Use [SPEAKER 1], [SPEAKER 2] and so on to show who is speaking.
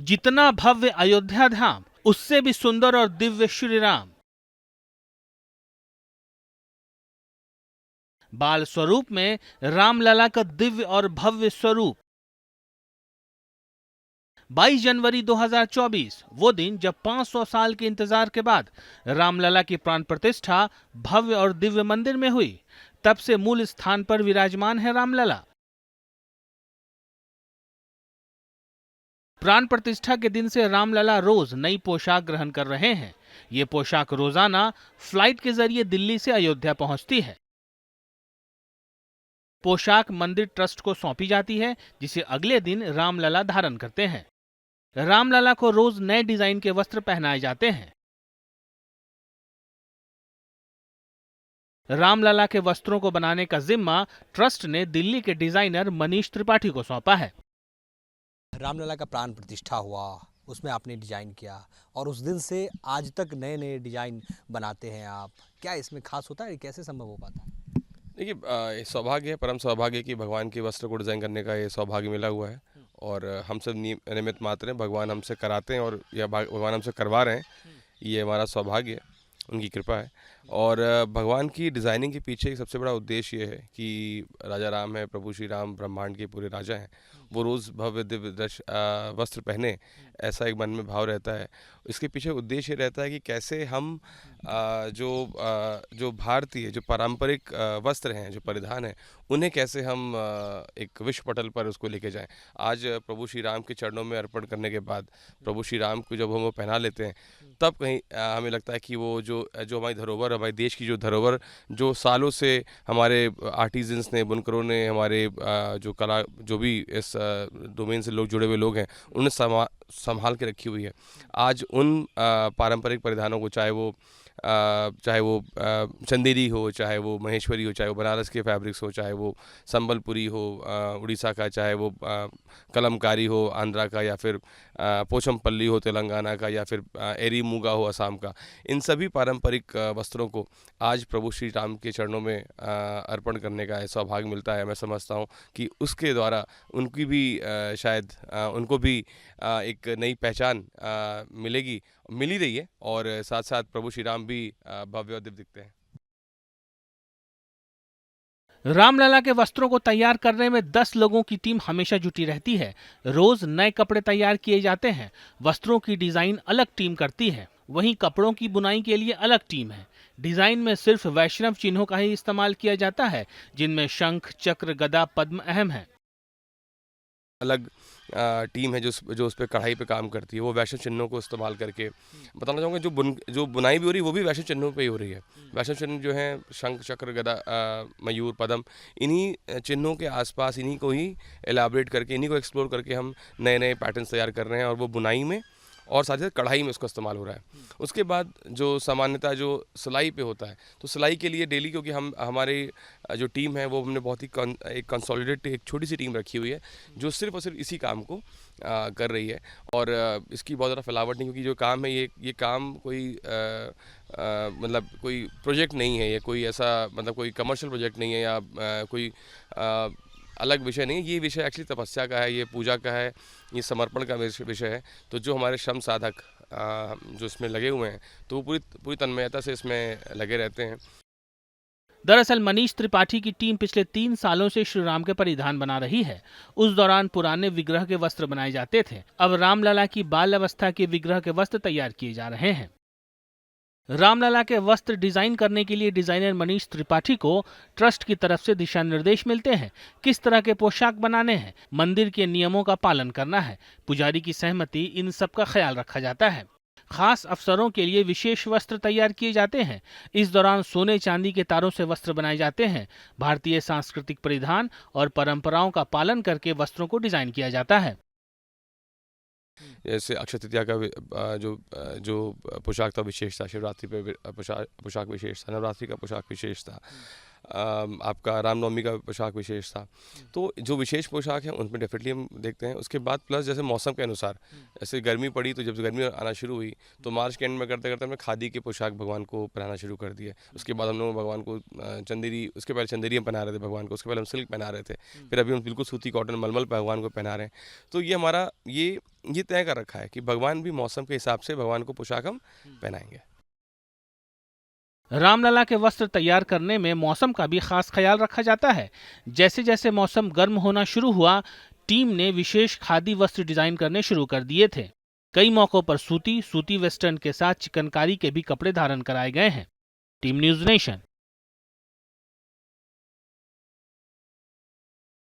[SPEAKER 1] जितना भव्य अयोध्या धाम, उससे भी सुंदर और दिव्य श्री राम। बाल स्वरूप में रामलला का दिव्य और भव्य स्वरूप। 22 जनवरी 2024 वो दिन जब 500 साल के इंतजार के बाद रामलला की प्राण प्रतिष्ठा भव्य और दिव्य मंदिर में हुई। तब से मूल स्थान पर विराजमान है रामलला। प्राण प्रतिष्ठा के दिन से रामलला रोज नई पोशाक ग्रहण कर रहे हैं। ये पोशाक रोजाना फ्लाइट के जरिए दिल्ली से अयोध्या पहुंचती है। पोशाक मंदिर ट्रस्ट को सौंपी जाती है, जिसे अगले दिन रामलला धारण करते हैं। रामलला को रोज नए डिजाइन के वस्त्र पहनाए जाते हैं। रामलला के वस्त्रों को बनाने का जिम्मा ट्रस्ट ने दिल्ली के डिजाइनर मनीष त्रिपाठी को सौंपा है।
[SPEAKER 2] रामलला का प्राण प्रतिष्ठा हुआ, उसमें आपने डिजाइन किया और उस दिन से आज तक नए नए डिजाइन बनाते हैं आप। क्या इसमें खास होता है, कैसे संभव हो पाता है?
[SPEAKER 3] देखिए, ये सौभाग्य है, परम सौभाग्य है कि भगवान के वस्त्र को डिज़ाइन करने का ये सौभाग्य मिला हुआ है। और हम सब निमित्त मात्र हैं, भगवान हमसे कराते हैं और या भगवान हमसे करवा रहे हैं। ये हमारा सौभाग्य है, उनकी कृपा है। और भगवान की डिज़ाइनिंग के पीछे एक सबसे बड़ा उद्देश्य ये है कि राजा राम है, प्रभु श्री राम ब्रह्मांड के पूरे राजा हैं। वो रोज़ भव्य दिव्य वस्त्र पहने, ऐसा एक मन में भाव रहता है। इसके पीछे उद्देश्य ये रहता है कि कैसे हम जो भारतीय जो पारंपरिक वस्त्र हैं, जो परिधान हैं, उन्हें कैसे हम एक विश्व पटल पर उसको लेके जाएं। आज प्रभु श्री राम के चरणों में अर्पण करने के बाद प्रभु श्री राम को जब हम वो पहना लेते हैं, तब कहीं हमें लगता है कि वो जो हमारी धरोहर, हमारे देश की जो धरोहर, जो सालों से हमारे आर्टिजन्स ने, बुनकरों ने, हमारे जो कला, जो भी इस डोमेन से लोग जुड़े हुए लोग हैं, उन्हें संभाल के रखी हुई है। आज उन पारंपरिक परिधानों को, चाहे वो चंदेरी हो, चाहे वो महेश्वरी हो, चाहे वो बनारस के फैब्रिक्स हो, चाहे वो संबलपुरी हो उड़ीसा का, चाहे वो कलमकारी हो आंध्रा का, या फिर पोचमपल्ली हो तेलंगाना का, या फिर एरी मूगा हो असम का, इन सभी पारंपरिक वस्त्रों को आज प्रभु श्री राम के चरणों में अर्पण करने का सौभाग्य मिलता है। मैं समझता हूँ कि उसके द्वारा उनकी भी शायद उनको भी एक नई पहचान मिलेगी, मिल ही रही है, और साथ साथ प्रभु श्री राम भी भव्य और दिव्य दिखते हैं।
[SPEAKER 1] रामलला के वस्त्रों को तैयार करने में 10 लोगों की टीम हमेशा जुटी रहती है। रोज नए कपड़े तैयार किए जाते हैं। वस्त्रों की डिजाइन अलग टीम करती है, वहीं कपड़ों की बुनाई के लिए अलग टीम है। डिजाइन में सिर्फ वैष्णव चिन्हों का ही इस्तेमाल किया जाता है, जिनमें शंख, चक्र, गदा, पद्म अहम है।
[SPEAKER 3] अलग टीम है जो उस पे कढ़ाई पे काम करती है, वो वैष्णव चिन्हों को इस्तेमाल करके। बताना चाहूँगा, जो बुनाई भी हो रही है वो भी वैष्णव चिन्हों पे ही हो रही है। वैष्णव चिन्ह जो हैं, शंख, चक्र, गदा, मयूर, पद्म, इन्हीं चिन्हों के आसपास, इन्हीं को ही एलाबरेट करके, इन्हीं को एक्सप्लोर करके हम नए नए पैटर्न्स तैयार कर रहे हैं, और वो बुनाई में और साथ ही साथ कढ़ाई में उसका इस्तेमाल हो रहा है। उसके बाद जो सामान्यतः जो सिलाई पे होता है, तो सिलाई के लिए डेली, क्योंकि हमारी जो टीम है वो हमने बहुत ही एक कंसोलिडेट, एक छोटी सी टीम रखी हुई है जो सिर्फ और सिर्फ इसी काम को कर रही है। और इसकी बहुत ज़्यादा फैलावट नहीं, क्योंकि जो काम है ये काम कोई मतलब कोई प्रोजेक्ट नहीं है, ये कोई ऐसा मतलब कोई कमर्शियल प्रोजेक्ट नहीं है, या कोई अलग विषय नहीं। ये विषय एक्चुअली तपस्या का है, ये पूजा का है, ये समर्पण का विषय है। तो जो हमारे श्रम साधक जो इसमें लगे हुए हैं, तो वो पूरी तन्मयता से इसमें लगे रहते हैं।
[SPEAKER 1] दरअसल मनीष त्रिपाठी की टीम पिछले 3 सालों से श्री राम के परिधान बना रही है। उस दौरान पुराने विग्रह के वस्त्र बनाए जाते थे। अब रामलला की बाल अवस्था के विग्रह के वस्त्र तैयार किए जा रहे हैं। रामलला के वस्त्र डिजाइन करने के लिए डिजाइनर मनीष त्रिपाठी को ट्रस्ट की तरफ से दिशा निर्देश मिलते हैं। किस तरह के पोशाक बनाने हैं, मंदिर के नियमों का पालन करना है, पुजारी की सहमति, इन सब का ख्याल रखा जाता है। खास अवसरों के लिए विशेष वस्त्र तैयार किए जाते हैं। इस दौरान सोने चांदी के तारों से वस्त्र बनाए जाते हैं। भारतीय सांस्कृतिक परिधान और परंपराओं का पालन करके वस्त्रों को डिजाइन किया जाता है।
[SPEAKER 3] जैसे अक्षय तृतीया का जो पोशाक था विशेष था, शिवरात्रि पे पोशाक विशेष था, नवरात्रि का पोशाक विशेष था। आपका रामनवमी का पोशाक विशेष था। तो जो विशेष पोशाक हैं उनमें डेफिनेटली हम देखते हैं। उसके बाद प्लस जैसे मौसम के अनुसार, जैसे गर्मी पड़ी तो जब गर्मी आना शुरू हुई तो मार्च के एंड में करते करते हमने खादी के पोशाक भगवान को पहनाना शुरू कर दिए। उसके बाद हम लोग भगवान को चंदेरी, उसके पहले चंदेरी हम पहना रहे थे भगवान को, उसके पहले हम सिल्क पहना रहे थे, फिर अभी हम बिल्कुल सूती कॉटन मलमल भगवान को पहना रहे हैं। तो ये हमारा ये तय कर रखा है कि भगवान भी मौसम के हिसाब से भगवान को पोशाक हम पहनाएंगे।
[SPEAKER 1] रामलला के वस्त्र तैयार करने में मौसम का भी खास ख्याल रखा जाता है। जैसे जैसे मौसम गर्म होना शुरू हुआ, टीम ने विशेष खादी वस्त्र डिजाइन करने शुरू कर दिए थे। कई मौकों पर सूती वेस्टर्न के साथ चिकनकारी के भी कपड़े धारण कराए गए हैं। Team news nation.